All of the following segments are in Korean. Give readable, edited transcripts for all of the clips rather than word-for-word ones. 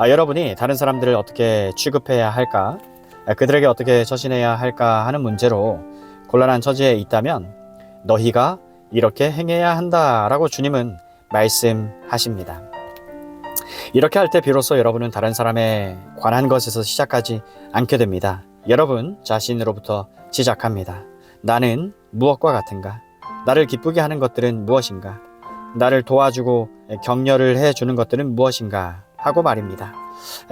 여러분이 다른 사람들을 어떻게 취급해야 할까, 그들에게 어떻게 처신해야 할까 하는 문제로 곤란한 처지에 있다면 너희가 이렇게 행해야 한다라고 주님은 말씀하십니다. 이렇게 할 때 비로소 여러분은 다른 사람에 관한 것에서 시작하지 않게 됩니다. 여러분 자신으로부터 시작합니다. 나는 무엇과 같은가? 나를 기쁘게 하는 것들은 무엇인가? 나를 도와주고 격려를 해주는 것들은 무엇인가? 하고 말입니다.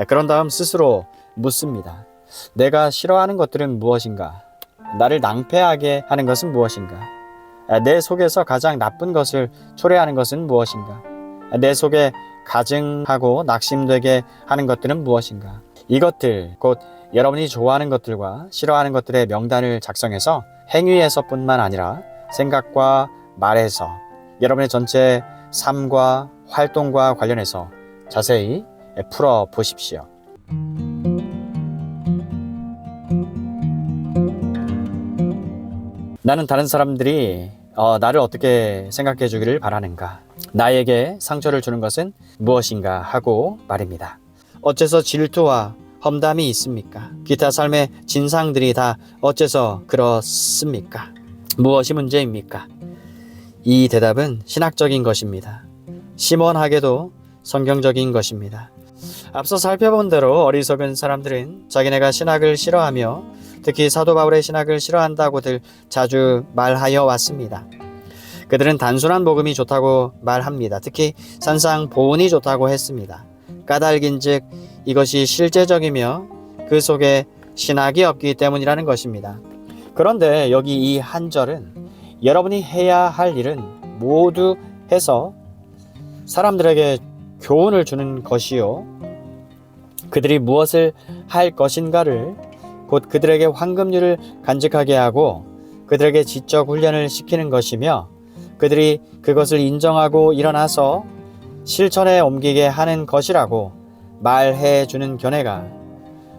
그런 다음 스스로 묻습니다. 내가 싫어하는 것들은 무엇인가? 나를 낭패하게 하는 것은 무엇인가? 내 속에서 가장 나쁜 것을 초래하는 것은 무엇인가? 내 속에 가증하고 낙심되게 하는 것들은 무엇인가? 이것들, 곧 여러분이 좋아하는 것들과 싫어하는 것들의 명단을 작성해서 행위에서뿐만 아니라 생각과 말에서 여러분의 전체 삶과 활동과 관련해서 자세히 풀어 보십시오. 나는 다른 사람들이 나를 어떻게 생각해 주기를 바라는가? 나에게 상처를 주는 것은 무엇인가 하고 말입니다. 어째서 질투와 험담이 있습니까? 기타 삶의 진상들이 다 어째서 그렇습니까? 무엇이 문제입니까? 이 대답은 신학적인 것입니다. 심원하게도 성경적인 것입니다. 앞서 살펴본 대로 어리석은 사람들은 자기네가 신학을 싫어하며 특히 사도 바울의 신학을 싫어한다고들 자주 말하여 왔습니다. 그들은 단순한 복음이 좋다고 말합니다. 특히 산상보훈이 좋다고 했습니다. 까닭인즉 이것이 실제적이며 그 속에 신학이 없기 때문이라는 것입니다. 그런데 여기 이 한 절은 여러분이 해야 할 일은 모두 해서 사람들에게 교훈을 주는 것이요, 그들이 무엇을 할 것인가를, 곧 그들에게 황금률을 간직하게 하고 그들에게 지적 훈련을 시키는 것이며, 그들이 그것을 인정하고 일어나서 실천에 옮기게 하는 것이라고 말해 주는 견해가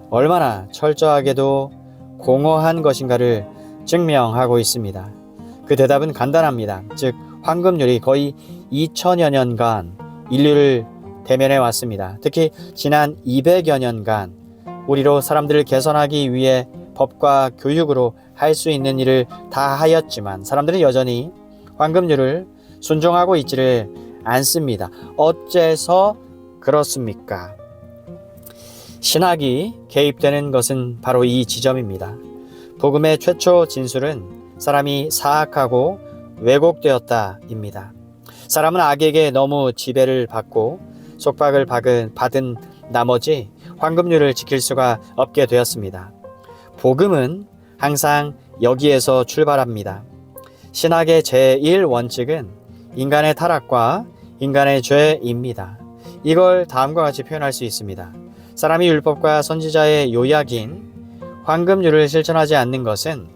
얼마나 철저하게도 공허한 것인가를 증명하고 있습니다. 그 대답은 간단합니다. 즉 황금률이 거의 2000여 년간 인류를 대면해 왔습니다. 특히 지난 200여 년간 우리로 사람들을 개선하기 위해 법과 교육으로 할 수 있는 일을 다 하였지만 사람들은 여전히 황금률을 순종하고 있지를 않습니다. 어째서 그렇습니까? 신학이 개입되는 것은 바로 이 지점입니다. 복음의 최초 진술은 사람이 사악하고 왜곡되었다입니다. 사람은 악에게 너무 지배를 받고 속박을 받은 나머지 황금률을 지킬 수가 없게 되었습니다. 복음은 항상 여기에서 출발합니다. 신학의 제1원칙은 인간의 타락과 인간의 죄입니다. 이걸 다음과 같이 표현할 수 있습니다. 사람이 율법과 선지자의 요약인 황금률을 실천하지 않는 것은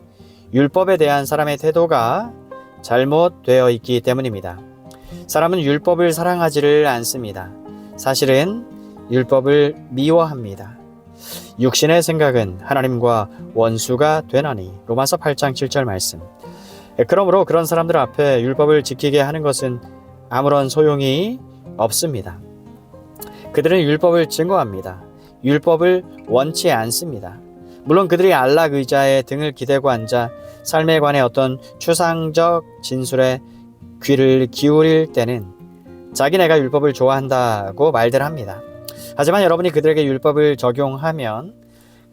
율법에 대한 사람의 태도가 잘못되어 있기 때문입니다. 사람은 율법을 사랑하지를 않습니다. 사실은 율법을 미워합니다. 육신의 생각은 하나님과 원수가 되나니. 로마서 8장 7절 말씀. 그러므로 그런 사람들 앞에 율법을 지키게 하는 것은 아무런 소용이 없습니다. 그들은 율법을 증오합니다. 율법을 원치 않습니다. 물론 그들이 안락 의자에 등을 기대고 앉아 삶에 관해 어떤 추상적 진술에 귀를 기울일 때는 자기네가 율법을 좋아한다고 말들 합니다. 하지만 여러분이 그들에게 율법을 적용하면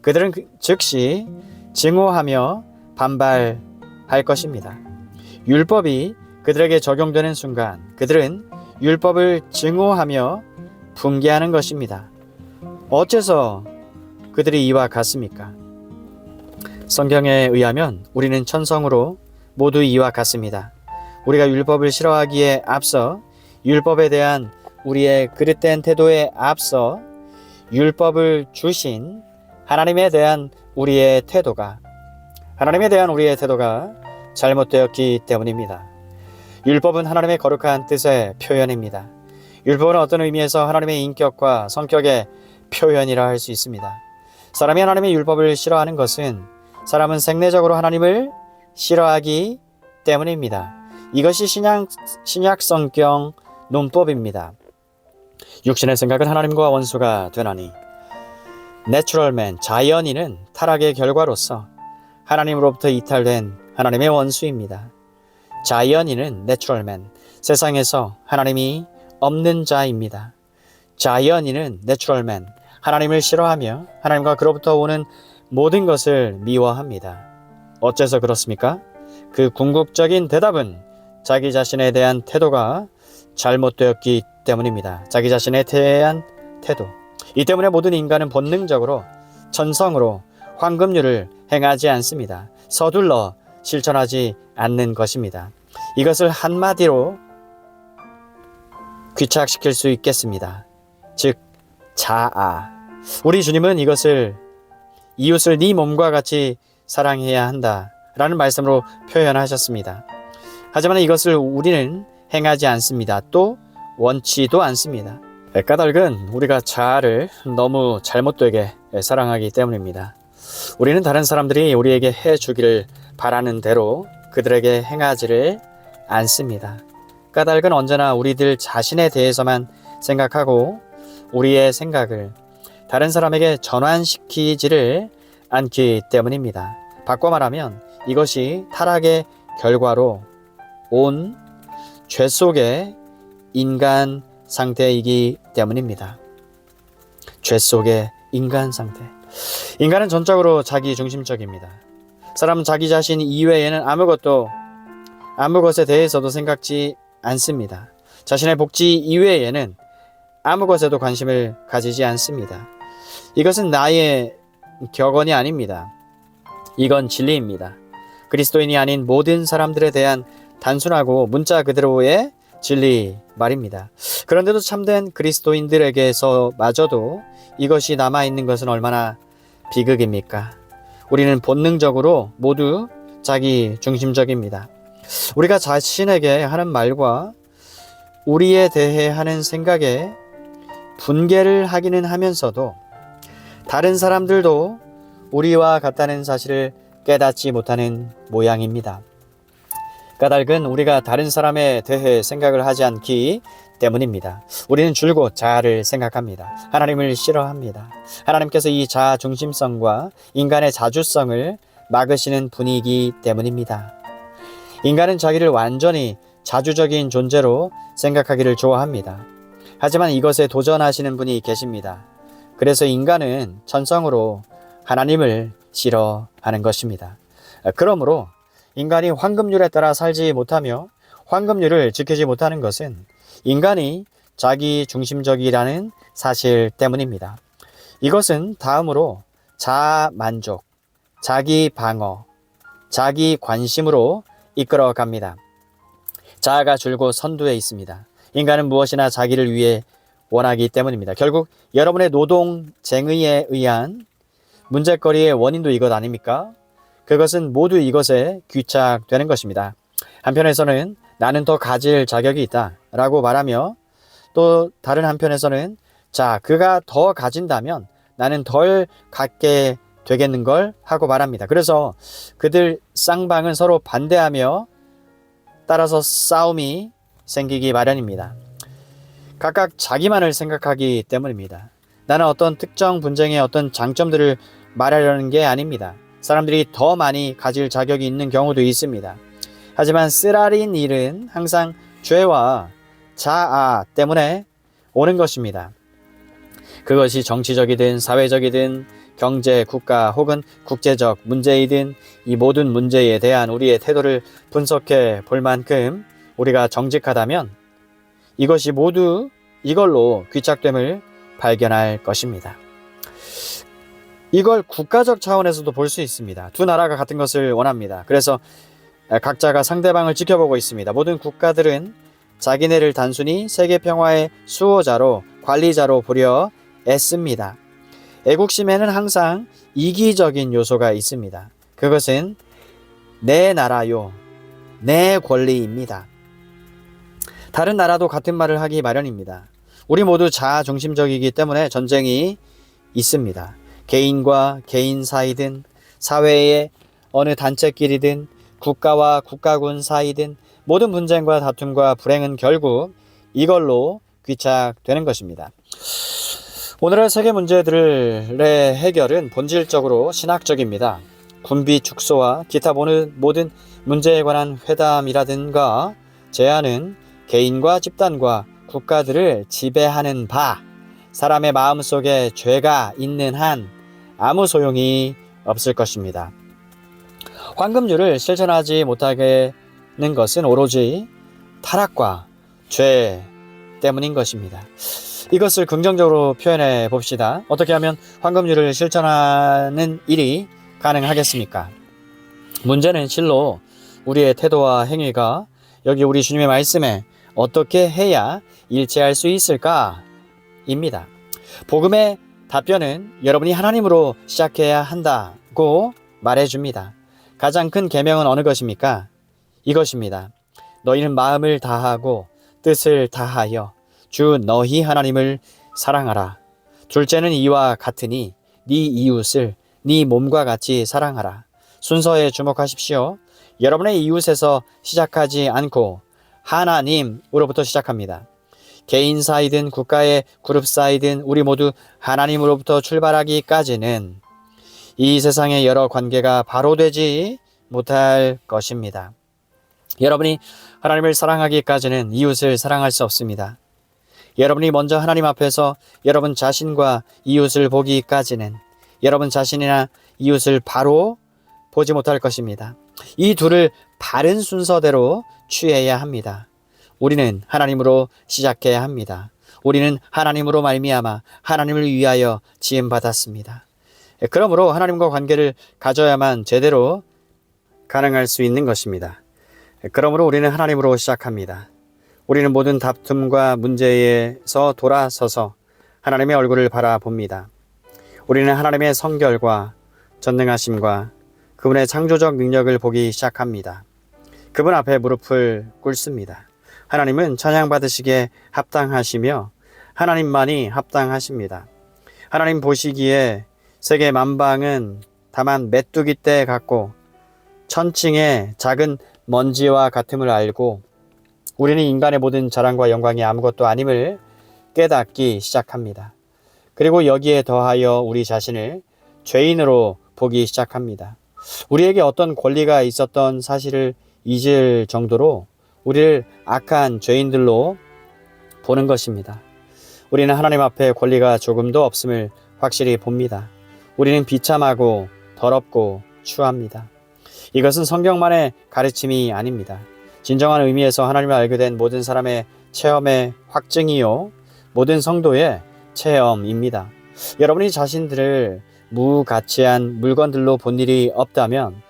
그들은 즉시 증오하며 반발할 것입니다. 율법이 그들에게 적용되는 순간 그들은 율법을 증오하며 붕괴하는 것입니다. 어째서 그들이 이와 같습니까? 성경에 의하면 우리는 천성으로 모두 이와 같습니다. 우리가 율법을 싫어하기에 앞서, 율법에 대한 우리의 그릇된 태도에 앞서 율법을 주신 하나님에 대한 우리의 태도가 잘못되었기 때문입니다. 율법은 하나님의 거룩한 뜻의 표현입니다. 율법은 어떤 의미에서 하나님의 인격과 성격의 표현이라 할 수 있습니다. 사람이 하나님의 율법을 싫어하는 것은 사람은 생내적으로 하나님을 싫어하기 때문입니다. 이것이 신약 성경 논법입니다. 육신의 생각은 하나님과 원수가 되나니 내추럴맨, 자연인은 타락의 결과로서 하나님으로부터 이탈된 하나님의 원수입니다. 자연인은 내추럴맨, 세상에서 하나님이 없는 자입니다. 자연인은 내추럴맨, 하나님을 싫어하며 하나님과 그로부터 오는 모든 것을 미워합니다. 어째서 그렇습니까? 그 궁극적인 대답은 자기 자신에 대한 태도가 잘못되었기 때문입니다. 자기 자신에 대한 태도. 이 때문에 모든 인간은 본능적으로 천성으로 황금률을 행하지 않습니다. 서둘러 실천하지 않는 것입니다. 이것을 한마디로 귀착시킬 수 있겠습니다. 즉 자아. 우리 주님은 이것을 이웃을 네 몸과 같이 사랑해야 한다 라는 말씀으로 표현하셨습니다. 하지만 이것을 우리는 행하지 않습니다. 또 원치도 않습니다. 까닭은 우리가 자아를 너무 잘못되게 사랑하기 때문입니다. 우리는 다른 사람들이 우리에게 해주기를 바라는 대로 그들에게 행하지를 않습니다. 까닭은 언제나 우리들 자신에 대해서만 생각하고 우리의 생각을 다른 사람에게 전환시키지를 않기 때문입니다. 바꿔 말하면 이것이 타락의 결과로 온 죄 속의 인간 상태이기 때문입니다. 죄 속의 인간 상태. 인간은 전적으로 자기 중심적입니다. 사람은 자기 자신 이외에는 아무 것에 대해서도 생각지 않습니다. 자신의 복지 이외에는 아무 것에도 관심을 가지지 않습니다. 이것은 나의 격언이 아닙니다. 이건 진리입니다. 그리스도인이 아닌 모든 사람들에 대한 단순하고 문자 그대로의 진리 말입니다. 그런데도 참된 그리스도인들에게서마저도 이것이 남아있는 것은 얼마나 비극입니까? 우리는 본능적으로 모두 자기 중심적입니다. 우리가 자신에게 하는 말과 우리에 대해 하는 생각에 분개를 하기는 하면서도 다른 사람들도 우리와 같다는 사실을 깨닫지 못하는 모양입니다. 까닭은 우리가 다른 사람에 대해 생각을 하지 않기 때문입니다. 우리는 줄곧 자아를 생각합니다. 하나님을 싫어합니다. 하나님께서 이 자아 중심성과 인간의 자주성을 막으시는 분이기 때문입니다. 인간은 자기를 완전히 자주적인 존재로 생각하기를 좋아합니다. 하지만 이것에 도전하시는 분이 계십니다. 그래서 인간은 천성으로 하나님을 싫어하는 것입니다. 그러므로 인간이 황금률에 따라 살지 못하며 황금률을 지키지 못하는 것은 인간이 자기 중심적이라는 사실 때문입니다. 이것은 다음으로 자아 만족, 자기 방어, 자기 관심으로 이끌어 갑니다. 자아가 줄곧 선두에 있습니다. 인간은 무엇이나 자기를 위해 원하기 때문입니다. 결국 여러분의 노동쟁의에 의한 문제거리의 원인도 이것 아닙니까? 그것은 모두 이것에 귀착되는 것입니다. 한편에서는 나는 더 가질 자격이 있다 라고 말하며 또 다른 한편에서는 자, 그가 더 가진다면 나는 덜 갖게 되겠는걸 하고 말합니다. 그래서 그들 쌍방은 서로 반대하며 따라서 싸움이 생기기 마련입니다. 각각 자기만을 생각하기 때문입니다. 나는 어떤 특정 분쟁의 어떤 장점들을 말하려는 게 아닙니다. 사람들이 더 많이 가질 자격이 있는 경우도 있습니다. 하지만 쓰라린 일은 항상 죄와 자아 때문에 오는 것입니다. 그것이 정치적이든 사회적이든 경제, 국가 혹은 국제적 문제이든 이 모든 문제에 대한 우리의 태도를 분석해 볼 만큼 우리가 정직하다면 이것이 모두 이걸로 귀착됨을 발견할 것입니다. 이걸 국가적 차원에서도 볼 수 있습니다. 두 나라가 같은 것을 원합니다. 그래서 각자가 상대방을 지켜보고 있습니다. 모든 국가들은 자기네를 단순히 세계 평화의 수호자로 관리자로 보려 애씁니다. 애국심에는 항상 이기적인 요소가 있습니다. 그것은 내 나라요, 내 권리입니다. 다른 나라도 같은 말을 하기 마련입니다. 우리 모두 자아 중심적이기 때문에 전쟁이 있습니다. 개인과 개인 사이든 사회의 어느 단체끼리든 국가와 국가군 사이든 모든 분쟁과 다툼과 불행은 결국 이걸로 귀착되는 것입니다. 오늘의 세계 문제들의 해결은 본질적으로 신학적입니다. 군비 축소와 기타 모든 문제에 관한 회담이라든가 제안은 개인과 집단과 국가들을 지배하는 바, 사람의 마음속에 죄가 있는 한 아무 소용이 없을 것입니다. 황금률을 실천하지 못하게 는 것은 오로지 타락과 죄 때문인 것입니다. 이것을 긍정적으로 표현해 봅시다. 어떻게 하면 황금률을 실천하는 일이 가능하겠습니까? 문제는 실로 우리의 태도와 행위가 여기 우리 주님의 말씀에 어떻게 해야 일치할 수 있을까? 입니다. 복음의 답변은 여러분이 하나님으로 시작해야 한다고 말해줍니다. 가장 큰 계명은 어느 것입니까? 이것입니다. 너희는 마음을 다하고 뜻을 다하여 주 너희 하나님을 사랑하라. 둘째는 이와 같으니 네 이웃을 네 몸과 같이 사랑하라. 순서에 주목하십시오. 여러분의 이웃에서 시작하지 않고 하나님으로부터 시작합니다. 개인사이든 국가의 그룹사이든 우리 모두 하나님으로부터 출발하기까지는 이 세상의 여러 관계가 바로 되지 못할 것입니다. 여러분이 하나님을 사랑하기까지는 이웃을 사랑할 수 없습니다. 여러분이 먼저 하나님 앞에서 여러분 자신과 이웃을 보기까지는 여러분 자신이나 이웃을 바로 보지 못할 것입니다. 이 둘을 바른 순서대로 취해야 합니다. 우리는 하나님으로 시작해야 합니다. 우리는 하나님으로 말미암아 하나님을 위하여 지음받았습니다. 그러므로 하나님과 관계를 가져야만 제대로 가능할 수 있는 것입니다. 그러므로 우리는 하나님으로 시작합니다. 우리는 모든 다툼과 문제에서 돌아서서 하나님의 얼굴을 바라봅니다. 우리는 하나님의 성결과 전능하심과 그분의 창조적 능력을 보기 시작합니다. 그분 앞에 무릎을 꿇습니다. 하나님은 찬양받으시기에 합당하시며 하나님만이 합당하십니다. 하나님 보시기에 세계 만방은 다만 메뚜기 떼 같고 천칭의 작은 먼지와 같음을 알고 우리는 인간의 모든 자랑과 영광이 아무것도 아님을 깨닫기 시작합니다. 그리고 여기에 더하여 우리 자신을 죄인으로 보기 시작합니다. 우리에게 어떤 권리가 있었던 사실을 잊을 정도로 우리를 악한 죄인들로 보는 것입니다. 우리는 하나님 앞에 권리가 조금도 없음을 확실히 봅니다. 우리는 비참하고 더럽고 추합니다. 이것은 성경만의 가르침이 아닙니다. 진정한 의미에서 하나님을 알게 된 모든 사람의 체험의 확증이요, 모든 성도의 체험입니다. 여러분이 자신들을 무가치한 물건들로 본 일이 없다면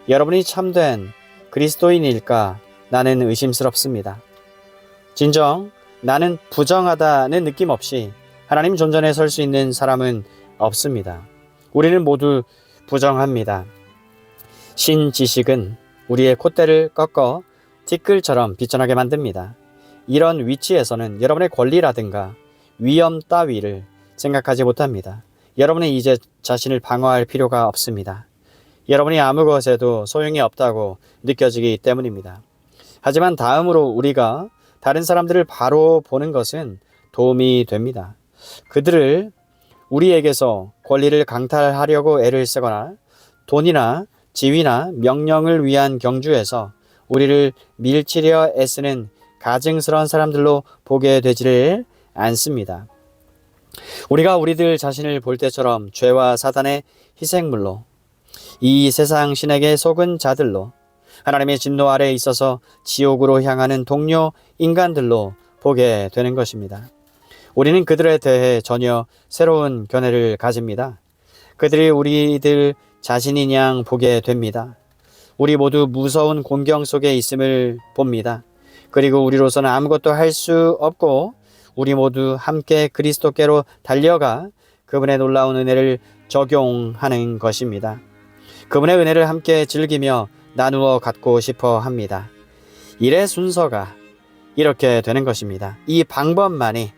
여러분이 참된 그리스도인일까 나는 의심스럽습니다. 진정 나는 부정하다는 느낌 없이 하나님 존전에 설 수 있는 사람은 없습니다. 우리는 모두 부정합니다. 신지식은 우리의 콧대를 꺾어 티끌처럼 비천하게 만듭니다. 이런 위치에서는 여러분의 권리라든가 위험 따위를 생각하지 못합니다. 여러분은 이제 자신을 방어할 필요가 없습니다. 여러분이 아무 것에도 소용이 없다고 느껴지기 때문입니다. 하지만 다음으로 우리가 다른 사람들을 바로 보는 것은 도움이 됩니다. 그들을 우리에게서 권리를 강탈하려고 애를 쓰거나 돈이나 지위나 명령을 위한 경주에서 우리를 밀치려 애쓰는 가증스러운 사람들로 보게 되지를 않습니다. 우리가 우리들 자신을 볼 때처럼 죄와 사단의 희생물로, 이 세상 신에게 속은 자들로, 하나님의 진노 아래에 있어서 지옥으로 향하는 동료 인간들로 보게 되는 것입니다. 우리는 그들에 대해 전혀 새로운 견해를 가집니다. 그들이 우리들 자신인 양 보게 됩니다. 우리 모두 무서운 공경 속에 있음을 봅니다. 그리고 우리로서는 아무것도 할 수 없고 우리 모두 함께 그리스도께로 달려가 그분의 놀라운 은혜를 적용하는 것입니다. 그분의 은혜를 함께 즐기며 나누어 갖고 싶어 합니다. 일의 순서가 이렇게 되는 것입니다. 이 방법만이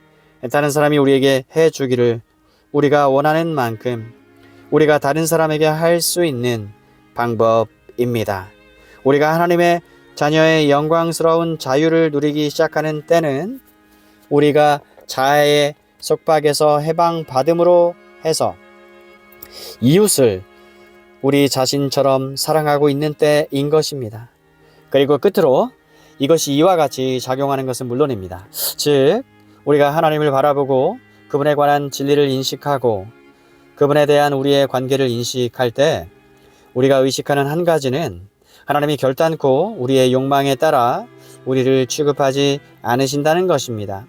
다른 사람이 우리에게 해주기를 우리가 원하는 만큼 우리가 다른 사람에게 할 수 있는 방법입니다. 우리가 하나님의 자녀의 영광스러운 자유를 누리기 시작하는 때는 우리가 자아의 속박에서 해방받음으로 해서 이웃을 우리 자신처럼 사랑하고 있는 때인 것입니다. 그리고 끝으로 이것이 이와 같이 작용하는 것은 물론입니다. 즉 우리가 하나님을 바라보고 그분에 관한 진리를 인식하고 그분에 대한 우리의 관계를 인식할 때 우리가 의식하는 한 가지는 하나님이 결단코 우리의 욕망에 따라 우리를 취급하지 않으신다는 것입니다.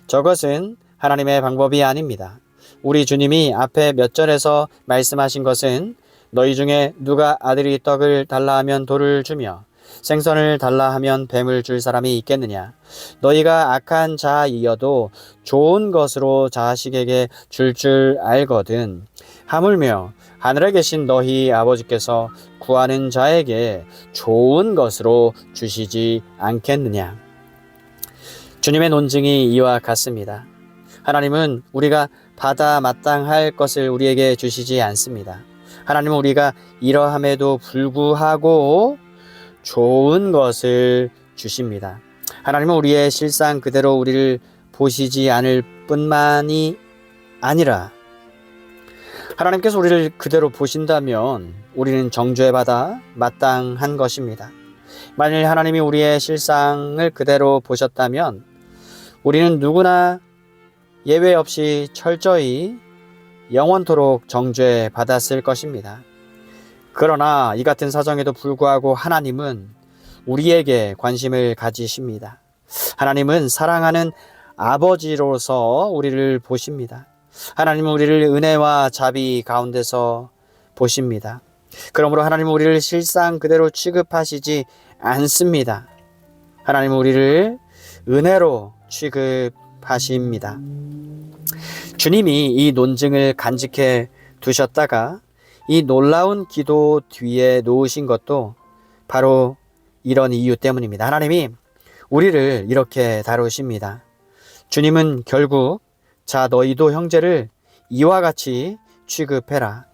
저것은 하나님의 방법이 아닙니다. 우리 주님이 앞에 몇 절에서 말씀하신 것은 너희 중에 누가 아들이 떡을 달라 하면 돌을 주며 생선을 달라 하면 뱀을 줄 사람이 있겠느냐. 너희가 악한 자이어도 좋은 것으로 자식에게 줄 알거든. 하물며 하늘에 계신 너희 아버지께서 구하는 자에게 좋은 것으로 주시지 않겠느냐. 주님의 논증이 이와 같습니다. 하나님은 우리가 받아 마땅할 것을 우리에게 주시지 않습니다. 하나님은 우리가 이러함에도 불구하고 좋은 것을 주십니다. 하나님은 우리의 실상 그대로 우리를 보시지 않을 뿐만이 아니라 하나님께서 우리를 그대로 보신다면 우리는 정죄받아 마땅한 것입니다. 만일 하나님이 우리의 실상을 그대로 보셨다면 우리는 누구나 예외 없이 철저히 영원토록 정죄받았을 것입니다. 그러나 이 같은 사정에도 불구하고 하나님은 우리에게 관심을 가지십니다. 하나님은 사랑하는 아버지로서 우리를 보십니다. 하나님은 우리를 은혜와 자비 가운데서 보십니다. 그러므로 하나님은 우리를 실상 그대로 취급하시지 않습니다. 하나님은 우리를 은혜로 취급하십니다. 주님이 이 논증을 간직해 두셨다가 이 놀라운 기도 뒤에 놓으신 것도 바로 이런 이유 때문입니다. 하나님이 우리를 이렇게 다루십니다. 주님은 결국 자 너희도 형제를 이와 같이 취급해라.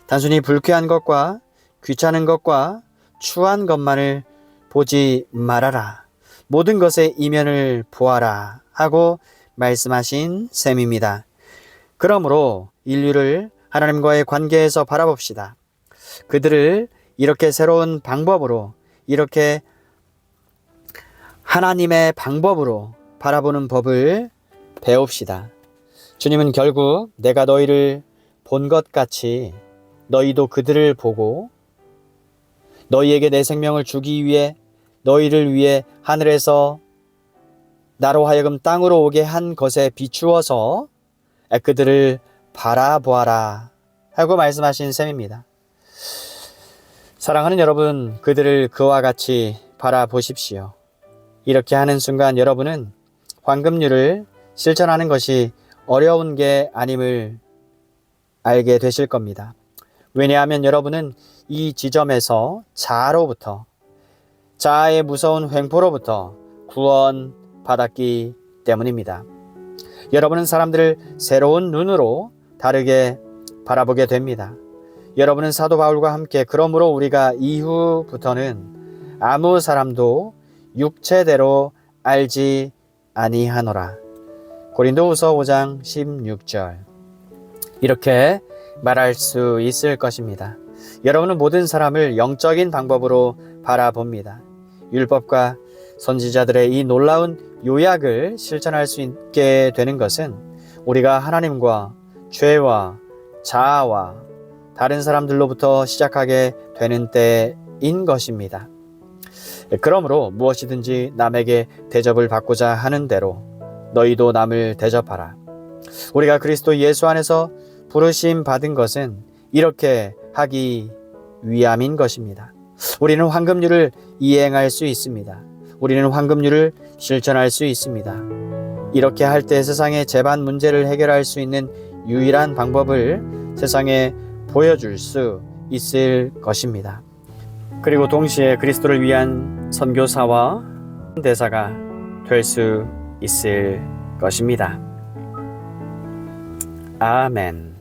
단순히 불쾌한 것과 귀찮은 것과 추한 것만을 보지 말아라. 모든 것의 이면을 보아라 하고 말씀하신 셈입니다. 그러므로 인류를 하나님과의 관계에서 바라봅시다. 그들을 이렇게 새로운 방법으로 이렇게 하나님의 방법으로 바라보는 법을 배웁시다. 주님은 결국 내가 너희를 본 것 같이 너희도 그들을 보고 너희에게 내 생명을 주기 위해 너희를 위해 하늘에서 나로 하여금 땅으로 오게 한 것에 비추어서 그들을 바라보아라 하고 말씀하신 셈입니다. 사랑하는 여러분, 그들을 그와 같이 바라보십시오. 이렇게 하는 순간 여러분은 황금률을 실천하는 것이 어려운 게 아님을 알게 되실 겁니다. 왜냐하면 여러분은 이 지점에서 자아로부터, 자아의 무서운 횡포로부터 구원받았기 때문입니다. 여러분은 사람들을 새로운 눈으로 다르게 바라보게 됩니다. 여러분은 사도 바울과 함께 그러므로 우리가 이후부터는 아무 사람도 육체대로 알지 아니하노라. 고린도후서 5장 16절. 이렇게 말할 수 있을 것입니다. 여러분은 모든 사람을 영적인 방법으로 바라봅니다. 율법과 선지자들의 이 놀라운 요약을 실천할 수 있게 되는 것은 우리가 하나님과 죄와 자아와 다른 사람들로부터 시작하게 되는 때인 것입니다. 그러므로 무엇이든지 남에게 대접을 받고자 하는 대로 너희도 남을 대접하라. 우리가 그리스도 예수 안에서 부르심 받은 것은 이렇게 하기 위함인 것입니다. 우리는 황금률을 이행할 수 있습니다. 우리는 황금률을 실천할 수 있습니다. 이렇게 할 때 세상의 재반 문제를 해결할 수 있는 유일한 방법을 세상에 보여줄 수 있을 것입니다. 그리고 동시에 그리스도를 위한 선교사와 대사가 될 수 있을 것입니다. 아멘.